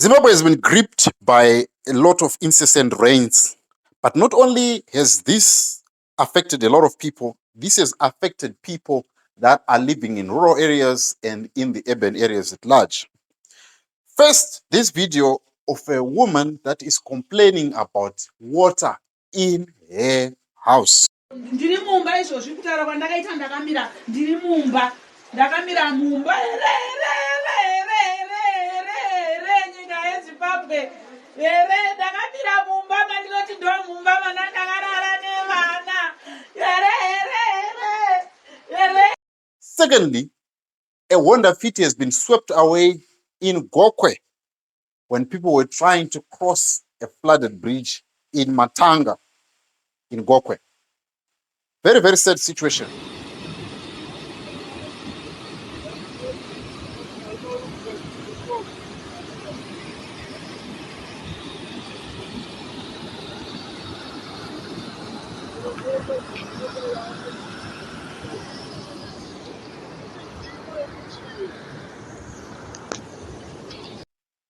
Zimbabwe has been gripped by a lot of incessant rains, but not only has this affected a lot of people, this has affected people that are living in rural areas and in the urban areas at large. First, this video of a woman that is complaining about water in her house. Ndiri mumba izvozvi kutaura kwandakaita ndakamira ndiri mumba ndakamira mumba nyika yeZimbabwe ndakamira mumba mandinoti ndo mumba mana ndakarara nevana Secondly, a Honda Fit has been swept away in Gokwe when people were trying to cross a flooded bridge in Matanga in Gokwe. Very, very sad situation.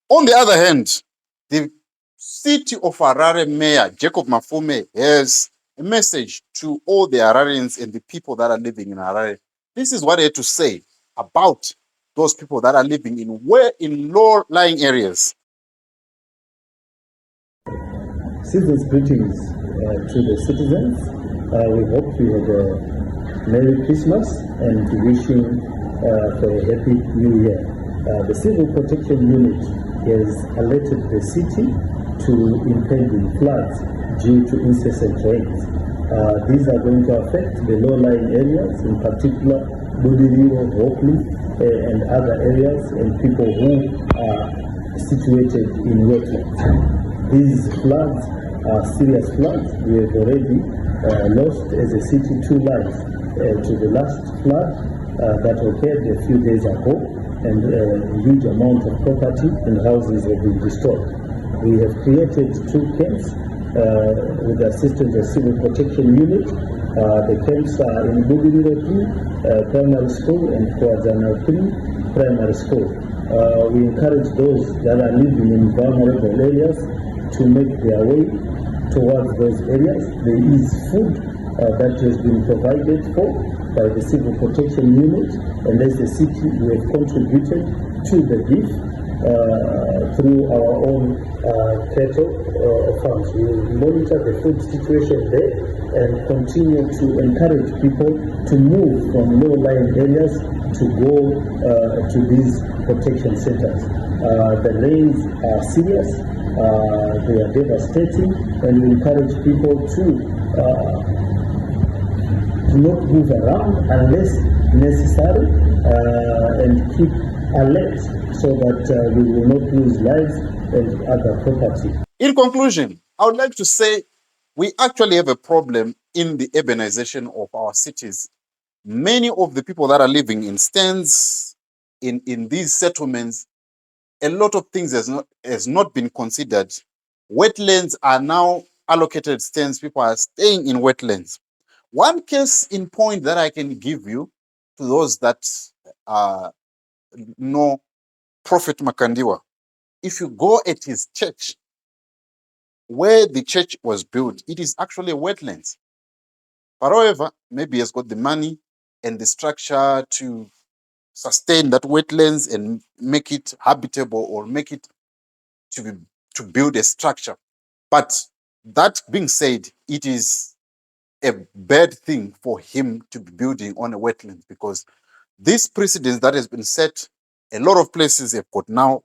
On the other hand, the city of Harare Mayor, Jacob Mafume, has a message to all the Hararians and the people that are living in Harare. This is what he had to say about those people that are living in low-lying areas. Season's greetings to the citizens. We hope you had a Merry Christmas and wishing for a Happy New Year. The Civil Protection Unit has alerted the city to impending floods due to incessant rains. These are going to affect the low-lying areas, in particular Budiriro, Hopli, and other areas, and people who are situated in wetlands. These floods are serious floods. We have already lost as a city 2 lives to the last flood that occurred a few days ago, and a huge amount of property and houses have been destroyed. We have created 2 camps with the assistance of Civil Protection Unit. The camps are in Budiriro 3 Primary School and Kwazana 3 Primary School. We encourage those that are living in vulnerable areas to make their way towards those areas. There is food that has been provided for by the Civil Protection Unit, and as the city we have contributed to the gift through our own cattle farms. We will monitor the food situation there and continue to encourage people to move from low-lying areas to go to these protection centers. The rains are serious, they are devastating, and we encourage people to not move around unless necessary and keep alert so that we will not lose lives and other property. In conclusion, I would like to say we actually have a problem in the urbanization of our cities. Many of the people that are living in stands, in these settlements, a lot of things has not been considered. Wetlands are now allocated stands. People are staying in wetlands. One case in point that I can give you to those that know Prophet Makandiwa, if you go at his church, where the church was built, it is actually a wetlands. But however, maybe he has got the money and the structure to sustain that wetlands and make it habitable or make it to build a structure. But that being said, it is a bad thing for him to be building on a wetland, because this precedence that has been set, a lot of places have got now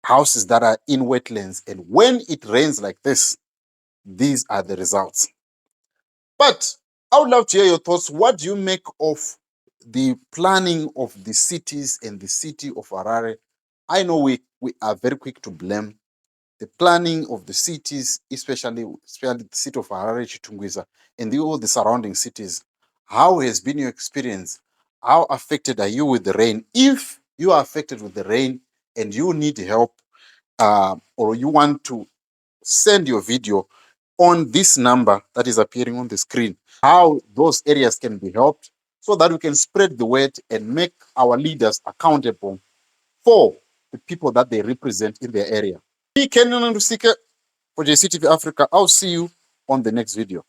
houses that are in wetlands, and when it rains like this, these are the results. But I would love to hear your thoughts. What do you make of the planning of the cities and the city of Harare? I know we are very quick to blame the planning of the cities, especially the city of Harare, Chitungwiza, and all the surrounding cities. How has been your experience? How affected are you with the rain? If you are affected with the rain and you need help, or you want to send your video on this number that is appearing on the screen, how those areas can be helped so that we can spread the word and make our leaders accountable for the people that they represent in their area. Me, Kenan Rusike for JCTV Africa. I'll see you on the next video.